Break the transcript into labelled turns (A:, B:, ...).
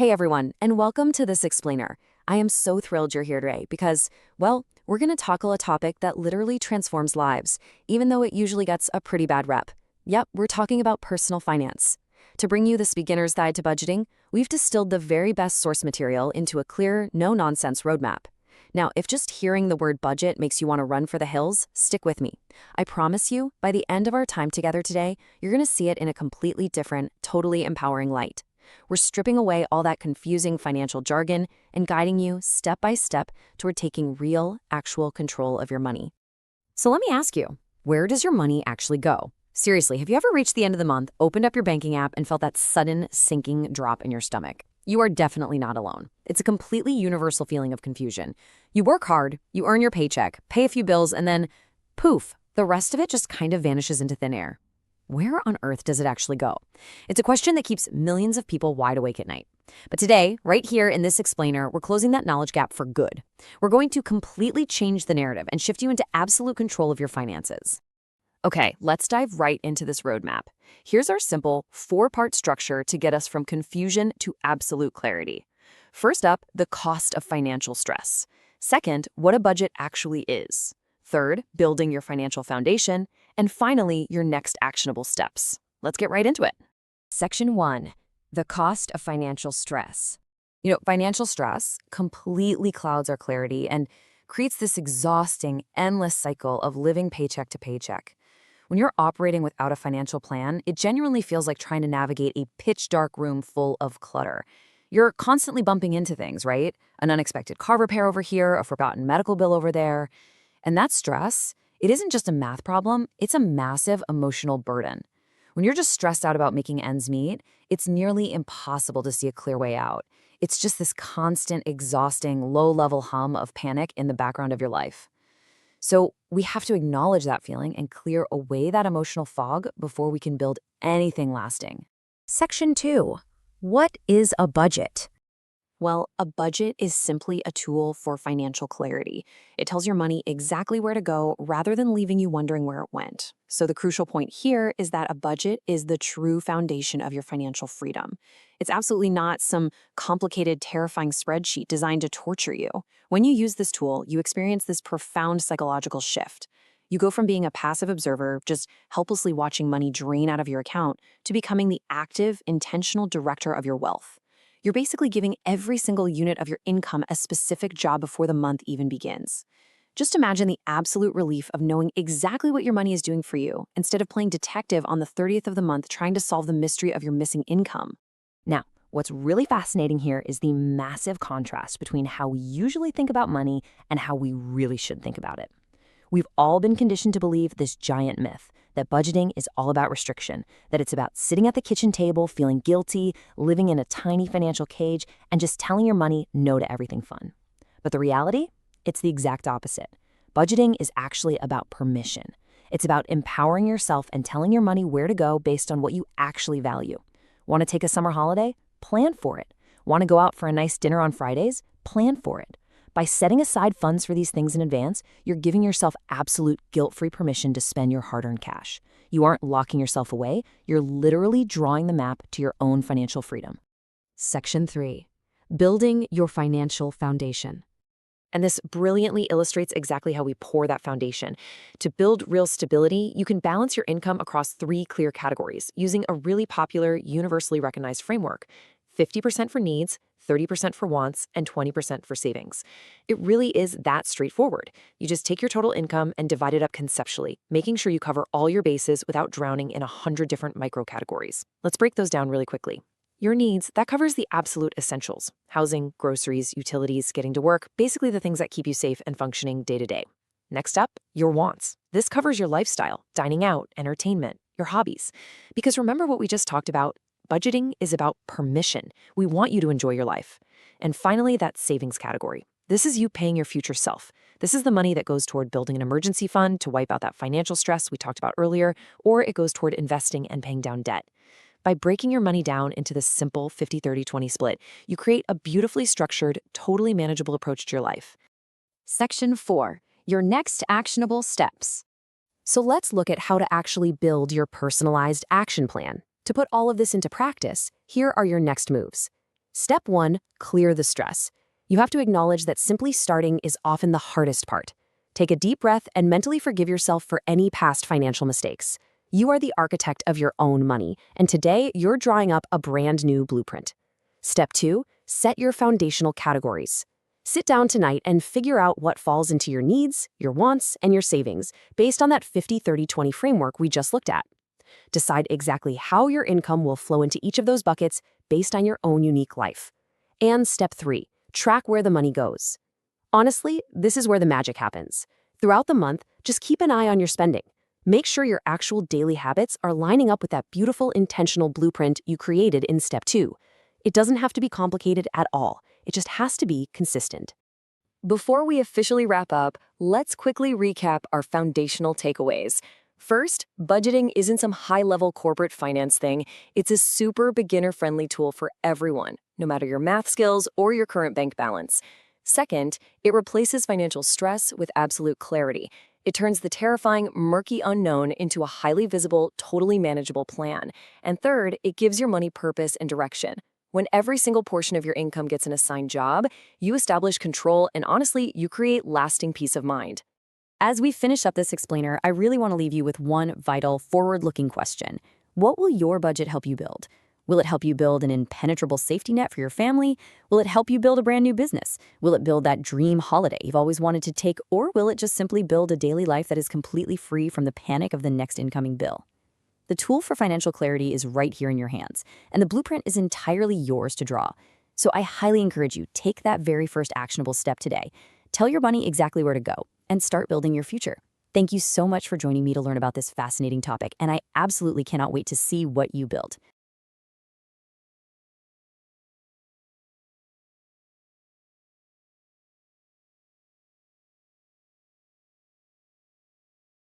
A: Hey everyone, and welcome to This Explainer. I am so thrilled you're here today because, well, we're going to tackle a topic that literally transforms lives, even though it usually gets a pretty bad rep. Yep, we're talking about personal finance. To bring you this beginner's guide to budgeting, we've distilled the very best source material into a clear, no-nonsense roadmap. Now, if just hearing the word budget makes you want to run for the hills, stick with me. I promise you, by the end of our time together today, you're going to see it in a completely different, totally empowering light. We're stripping away all that confusing financial jargon and guiding you step by step toward taking real, actual control of your money. So let me ask you, where does your money actually go? Seriously, have you ever reached the end of the month, opened up your banking app, and felt that sudden sinking drop in your stomach? You are definitely not alone. It's a completely universal feeling of confusion. You work hard, you earn your paycheck, pay a few bills, and then, poof, the rest of it just kind of vanishes into thin air. Where on earth does it actually go? It's a question that keeps millions of people wide awake at night. But today, right here in This Explainer, we're closing that knowledge gap for good. We're going to completely change the narrative and shift you into absolute control of your finances. Okay, let's dive right into this roadmap. Here's our simple four-part structure to get us from confusion to absolute clarity. First up, the cost of financial stress. Second, what a budget actually is. Third, building your financial foundation. And finally, your next actionable steps. Let's get right into it. Section 1, the cost of financial stress. Financial stress completely clouds our clarity and creates this exhausting, endless cycle of living paycheck to paycheck. When you're operating without a financial plan, it genuinely feels like trying to navigate a pitch-dark room full of clutter. You're constantly bumping into things, right? An unexpected car repair over here, a forgotten medical bill over there. And that stress, it isn't just a math problem, it's a massive emotional burden. When you're just stressed out about making ends meet, it's nearly impossible to see a clear way out. It's just this constant, exhausting, low-level hum of panic in the background of your life. So we have to acknowledge that feeling and clear away that emotional fog before we can build anything lasting. Section 2. What is a budget? Well, a budget is simply a tool for financial clarity. It tells your money exactly where to go rather than leaving you wondering where it went. So the crucial point here is that a budget is the true foundation of your financial freedom. It's absolutely not some complicated, terrifying spreadsheet designed to torture you. When you use this tool, you experience this profound psychological shift. You go from being a passive observer, just helplessly watching money drain out of your account, to becoming the active, intentional director of your wealth. You're basically giving every single unit of your income a specific job before the month even begins. Just imagine the absolute relief of knowing exactly what your money is doing for you, instead of playing detective on the 30th of the month trying to solve the mystery of your missing income. Now, what's really fascinating here is the massive contrast between how we usually think about money and how we really should think about it. We've all been conditioned to believe this giant myth that budgeting is all about restriction, that it's about sitting at the kitchen table, feeling guilty, living in a tiny financial cage, and just telling your money no to everything fun. But the reality? It's the exact opposite. Budgeting is actually about permission. It's about empowering yourself and telling your money where to go based on what you actually value. Want to take a summer holiday? Plan for it. Want to go out for a nice dinner on Fridays? Plan for it. By setting aside funds for these things in advance, you're giving yourself absolute guilt-free permission to spend your hard-earned cash. You aren't locking yourself away, you're literally drawing the map to your own financial freedom. Section 3. Building your financial foundation. And this brilliantly illustrates exactly how we pour that foundation. To build real stability, you can balance your income across 3 clear categories using a really popular, universally recognized framework: 50% for needs, 30% for wants, and 20% for savings. It really is that straightforward. You just take your total income and divide it up conceptually, making sure you cover all your bases without drowning in 100 different micro categories. Let's break those down really quickly. Your needs, that covers the absolute essentials: housing, groceries, utilities, getting to work, basically the things that keep you safe and functioning day to day. Next up, your wants. This covers your lifestyle, dining out, entertainment, your hobbies. Because remember what we just talked about? Budgeting is about permission. We want you to enjoy your life. And finally, that savings category. This is you paying your future self. This is the money that goes toward building an emergency fund to wipe out that financial stress we talked about earlier, or it goes toward investing and paying down debt. By breaking your money down into this simple 50-30-20 split, you create a beautifully structured, totally manageable approach to your life. Section 4. Your next actionable steps. So let's look at how to actually build your personalized action plan. To put all of this into practice, here are your next moves. Step 1, clear the stress. You have to acknowledge that simply starting is often the hardest part. Take a deep breath and mentally forgive yourself for any past financial mistakes. You are the architect of your own money, and today you're drawing up a brand new blueprint. Step 2, set your foundational categories. Sit down tonight and figure out what falls into your needs, your wants, and your savings based on that 50-30-20 framework we just looked at. Decide exactly how your income will flow into each of those buckets based on your own unique life. And step 3, track where the money goes. Honestly, this is where the magic happens. Throughout the month, just keep an eye on your spending. Make sure your actual daily habits are lining up with that beautiful intentional blueprint you created in step 2. It doesn't have to be complicated at all. It just has to be consistent. Before we officially wrap up, let's quickly recap our foundational takeaways. First, budgeting isn't some high-level corporate finance thing. It's a super beginner-friendly tool for everyone, no matter your math skills or your current bank balance. Second, it replaces financial stress with absolute clarity. It turns the terrifying, murky unknown into a highly visible, totally manageable plan. And third, it gives your money purpose and direction. When every single portion of your income gets an assigned job, you establish control and honestly, you create lasting peace of mind. As we finish up this explainer, I really want to leave you with one vital, forward-looking question. What will your budget help you build? Will it help you build an impenetrable safety net for your family? Will it help you build a brand new business? Will it build that dream holiday you've always wanted to take? Or will it just simply build a daily life that is completely free from the panic of the next incoming bill? The tool for financial clarity is right here in your hands, and the blueprint is entirely yours to draw. So I highly encourage you, take that very first actionable step today. Tell your money exactly where to go, and start building your future. Thank you so much for joining me to learn about this fascinating topic, and I absolutely cannot wait to see what you build.